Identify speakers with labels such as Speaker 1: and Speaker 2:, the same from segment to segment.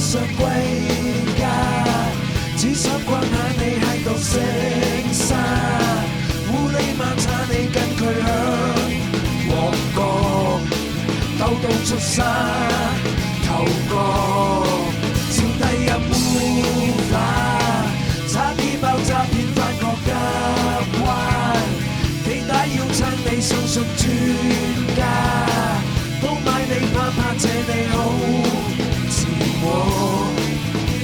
Speaker 1: 想歸家，只想逛下你喺度食沙，狐狸馬叉你跟佢響旺角兜到出沙頭角，照低入烏化，差啲爆炸片翻個夾彎，幾大要撐你相信專家，都買你怕謝你好。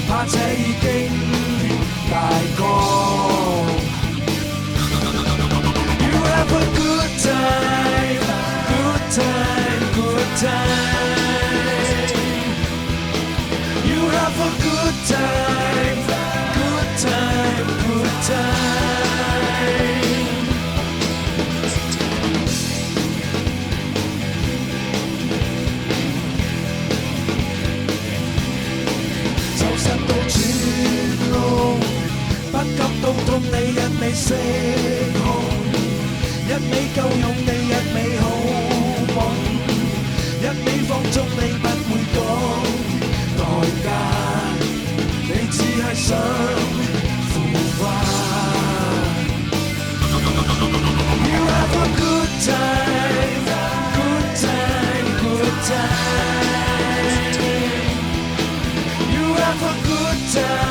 Speaker 1: 怕這已經大個 You have a good time, good time, good time You have a good time, good time, good time到痛你一味識控，一味夠用你一味好懵，一味放縱你不會講代價，你只係想腐化。You have a good time, good time, good time You have a good time